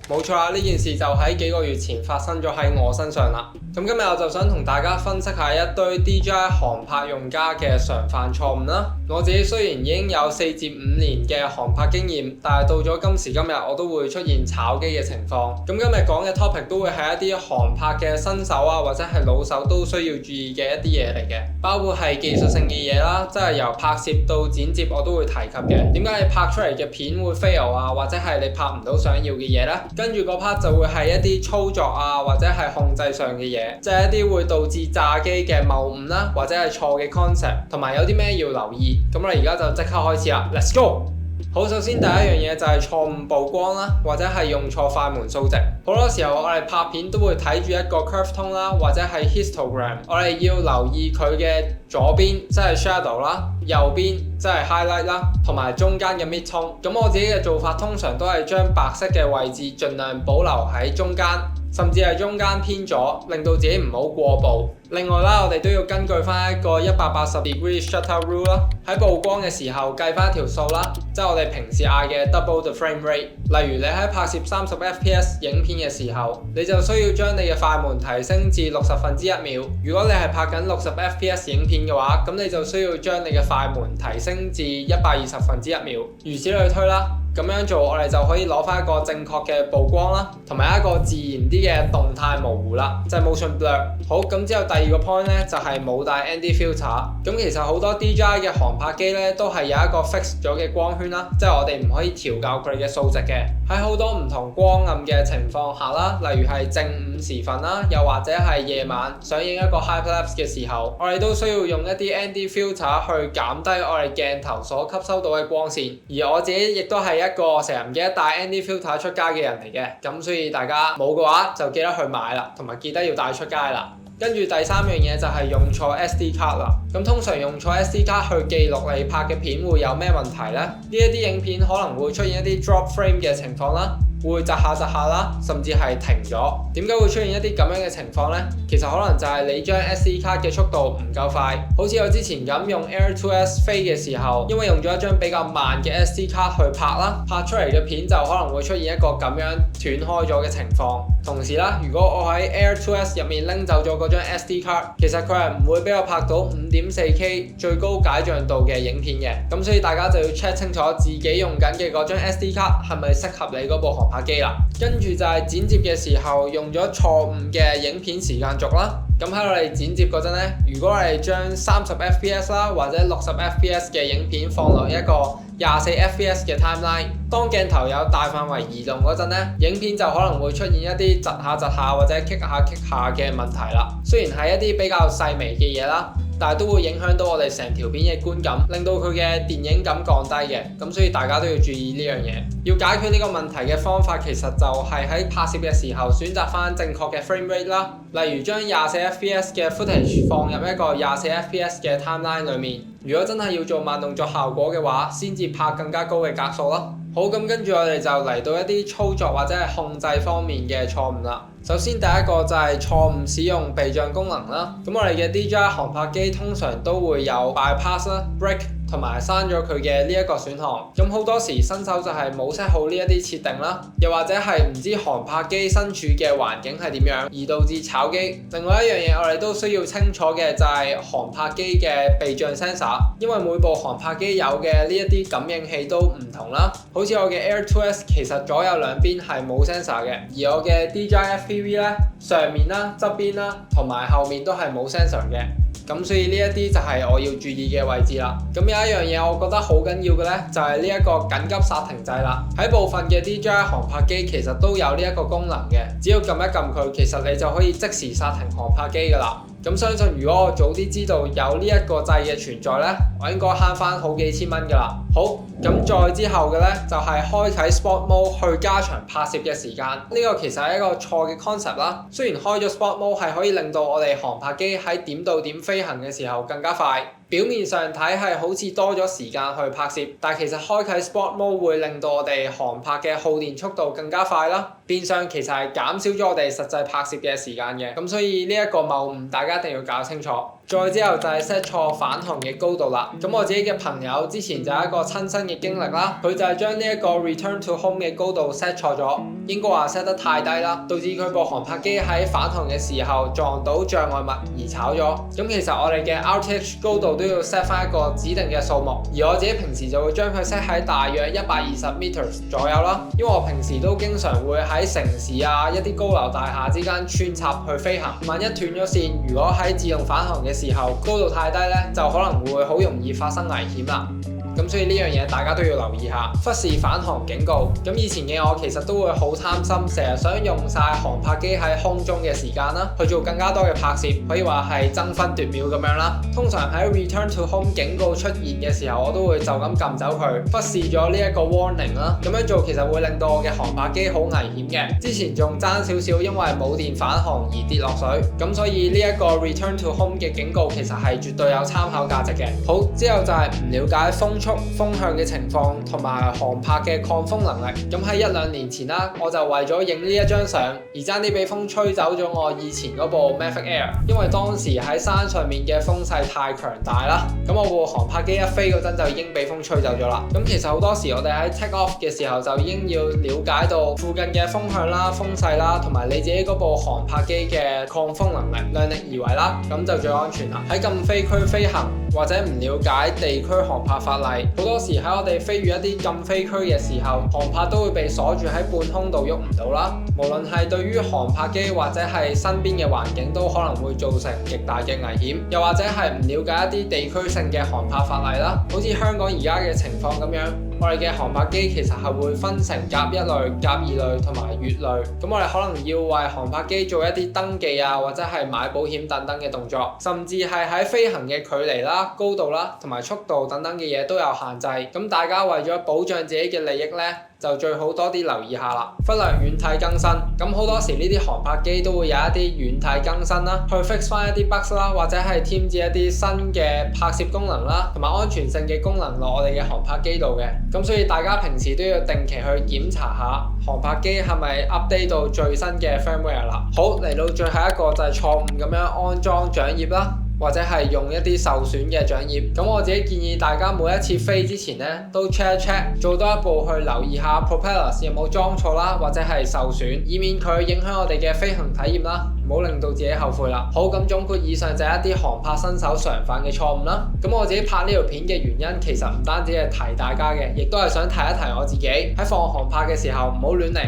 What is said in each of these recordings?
冇錯啦，呢件事就喺幾個月前發生咗喺我身上啦。咁今日我就想同大家分析下一堆 DJI 航拍用家嘅常犯錯誤啦。我自己雖然已經有4至5年嘅航拍經驗，但係到咗今時今日我都會出現炒機嘅情況。咁今日講嘅 topic 都會係一啲航拍嘅新手啊，或者係老手都需要注意嘅一啲嘢嚟嘅，包括係技術性嘅嘢啦，即係由拍攝到剪接我都會提及嘅。點解你拍出嚟嘅片會 fail 啊，或者係你拍唔到想要嘅嘢呢？跟住嗰 part 就會係一啲操作啊，或者係控制上嘅嘢，即係一啲會導致炸機嘅謬誤啦，或者係錯嘅 concept， 同埋有啲咩要留意。咁我哋而家就即刻開始啦 ，Let's go！好，首先第一樣嘢就係錯誤曝光啦，或者係用錯快門數值。好多時候我哋拍片都會睇住一個 curve tone 啦，或者係 histogram， 我哋要留意佢嘅左邊即係 shadow 啦，右邊即係 highlight 啦，同埋中間嘅 mid tone。咁我自己嘅做法通常都係將白色嘅位置盡量保留喺中間，甚至係中間偏左，令到自己唔好過曝。另外啦，我哋都要根據翻一個180° shutter rule 啦，喺曝光嘅時候計翻一條數啦，即係我哋平時嗌嘅 double the frame rate。例如你喺拍攝30 fps 影片嘅時候，你就需要將你嘅快門提升至1/60秒。如果你係拍緊60 fps 影片嘅話，咁你就需要將你嘅快門提升至120/1秒，如此類推啦。咁樣做，我哋就可以攞翻一個正確嘅曝光啦，同埋一個自然啲嘅動態模糊啦，就係 motion blur。好，咁之後第二個 point 咧就係冇帶 ND filter。咁其實好多 DJI 嘅航拍機咧都係有一個 fix 咗嘅光圈啦，即係我哋唔可以調校佢哋嘅數值嘅。喺好多唔同光暗嘅情況下啦，例如係正午時分啦，又或者係夜晚想影一個 hyperlapse 嘅時候，我哋都需要用一啲 ND filter 去減低我哋鏡頭所吸收到嘅光線。而我自己亦都係一個成日唔記得帶 ND filter 出街嘅人嚟嘅，咁所以大家冇嘅話就記得去買啦，同埋記得要帶出街啦。跟住第三樣嘢就係用錯 SD 卡啦。咁通常用錯 SD 卡去記錄你拍嘅片會有咩問題呢？呢一啲影片可能會出現一啲 drop frame 嘅情況啦，會窒下啦，甚至係停咗。點解會出現一啲咁樣嘅情況呢？其實可能就係你將 SD 卡嘅速度唔夠快，好似我之前咁用 Air 2S 飛嘅時候，因為用咗一張比較慢嘅 SD 卡去拍啦，拍出嚟嘅片就可能會出現一個咁樣斷開咗嘅情況。同時啦，如果我喺 Air 2S 入面拎走咗嗰張 SD 卡，其實佢係唔會俾我拍到 5.4K 最高解像度嘅影片嘅。咁所以大家就要 check 清楚自己用緊嘅嗰張 SD 卡係咪適合你嗰部航拍機啦。跟住就係剪接嘅時候用咗錯誤嘅影片時間軸啦。咁喺我哋剪接嗰陣咧，如果我哋將30 fps 啦或者60 fps 嘅影片放落一個24 fps 嘅 timeline， 當鏡頭有大範圍移動嗰陣咧，影片就可能會出現一啲窒下或者棘下嘅問題啦。雖然係一啲比較細微嘅嘢啦，但係都會影響到我哋成條片嘅觀感，令到佢嘅電影感降低嘅。咁所以大家都要注意呢樣嘢。要解決呢個問題嘅方法，其實就係喺拍攝嘅時候選擇翻正確嘅 frame rate 啦。例如將24 fps 嘅 footage 放入一個24 fps 嘅 timeline 裏面。如果真係要做慢動作效果嘅話，先至拍更加高嘅格數咯。好，咁跟住我哋就嚟到一啲操作或者係控制方面嘅錯誤啦。首先第一個就係錯誤使用避障功能啦。咁我哋嘅 DJI 航拍機通常都會有 bypass 啦、brake 同埋刪咗佢嘅呢一個選項。咁好多時新手就係冇 set 好呢一啲設定啦，又或者係唔知航拍機身處嘅環境係點樣，而導致炒機。另外一樣嘢我哋都需要清楚嘅就係航拍機嘅避障 sensor， 因為每部航拍機有嘅呢一啲感應器都唔同啦。好似我嘅 Air 2S 其實左右兩邊係冇 sensor 嘅，而我嘅 DJI FPV 咧上面啦、側邊啦同埋後面都係冇 sensor 嘅。咁所以呢一啲就係我要注意嘅位置啦。咁有一樣嘢我覺得好緊要嘅咧，就係呢一個緊急剎停掣啦。喺部分嘅 DJI 航拍機其實都有呢一個功能嘅，只要撳一撳佢，其實你就可以即時剎停航拍機噶啦。咁相信如果我早啲知道有呢一個掣嘅存在呢，我應該慳翻好幾千蚊噶啦。好，咁再之後嘅呢，就係開啟 Sport Mode 去加長拍攝嘅時間。呢個其實係一個錯嘅 concept 啦。雖然開咗 Sport Mode 係可以令到我哋航拍機喺點到點飛行嘅時候更加快。表面上睇係好似多咗時間去拍攝，但其實開啟 Sport Mode 會令到我哋航拍嘅耗電速度更加快啦。變相其實係減少咗我哋實際拍攝嘅時間嘅。咁所以呢一個謬誤大家一定要搞清楚。再之後就係 set 錯返航嘅高度啦。咁我自己嘅朋友之前就有一個親身嘅經歷啦，佢就係將呢一個 return to home 嘅高度 set 錯咗，應該話 set 得太低啦，導致佢部航拍機喺返航嘅時候撞到障礙物而炒咗。咁其實我哋嘅 RTH 高度都要 set 翻一個指定嘅數目，而我自己平時就會將佢 set 喺大約120 meters 左右啦，因為我平時都經常會喺城市啊一啲高樓大廈之間穿插去飛行，萬一斷咗線，如果喺自動返航嘅時候高度太低咧，就可能會好容易發生危險啦。咁所以呢樣嘢大家都要留意下，忽視返航警告。咁以前嘅我其實都會好貪心，成日想用晒航拍機喺空中嘅時間啦，去做更加多嘅拍攝，可以話係爭分奪秒咁樣啦。通常喺 Return to Home 警告出現嘅時候，我都會就咁撳走佢，忽視咗呢一個 warning 啦。咁樣做其實會令到我嘅航拍機好危險嘅。之前仲爭少少，因為冇電返航而跌落水。咁所以呢一個 Return to Home 嘅警告其實係絕對有參考價值嘅。好，之後就係唔了解風向嘅情況同埋航拍嘅抗風能力。咁喺1-2年前啦，我就為咗影呢一張相而爭啲俾風吹走咗我以前嗰部 Mavic Air，因為當時喺山上面嘅風勢太強大啦。咁我部航拍機一飛嗰陣就已經俾風吹走咗啦。咁其實好多時我哋喺 take off 嘅時候就已經要了解到附近嘅風向啦、風勢啦，同埋你自己嗰部航拍機嘅抗風能力，量力而為啦，咁就最安全啦。喺禁飛區飛行或者唔了解地區航拍法例，好多時喺我哋飛越一啲禁飛區嘅時候，航拍都會被鎖住喺半空度喐唔到啦。無論係對於航拍機或者係身邊嘅環境都可能會造成極大嘅危險，又或者係唔了解一啲地區性嘅航拍法例啦，好似香港而家嘅情況咁樣。我哋嘅航拍機其實係會分成甲1類、甲2類同埋乙類，咁我哋可能要為航拍機做一啲登記啊，或者係買保險等等嘅動作，甚至係喺飛行嘅距離啦、高度啦同埋速度等等嘅嘢都有限制。咁大家為咗保障自己嘅利益呢，就最好多啲留意下啦，忽略軟體更新。咁好多時呢啲航拍機都會有一啲軟體更新啦，去 fix 翻一啲 bugs 啦，或者係添置一啲新嘅拍攝功能啦，同埋安全性嘅功能落我哋嘅航拍機度嘅。咁所以大家平時都要定期去檢查下航拍機係咪 update 到最新嘅 firmware 啦。好，嚟到最後一個就係錯誤咁樣安裝槳葉啦，或者係用一啲受損嘅槳葉。咁我自己建議大家每一次飛之前呢，都 check 一 check， 做多一步去留意下 propellers 有冇裝錯啦，或者係受損，以免佢影響我哋嘅飛行體驗啦，唔好令到自己後悔啦。好，咁總括以上就係一啲航拍新手常犯嘅錯誤啦。咁我自己拍呢條片嘅原因，其實唔單止係提大家嘅，亦都係想提一提我自己喺放航拍嘅時候唔好亂嚟。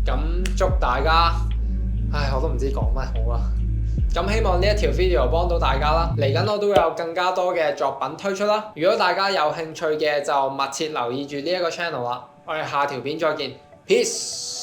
咁祝大家，我都唔知講乜好啦。咁希望呢一條 video 幫到大家啦，嚟緊我都會有更加多嘅作品推出啦。如果大家有興趣嘅，就密切留意住呢一個 channel 啦。我哋下條片再見，peace。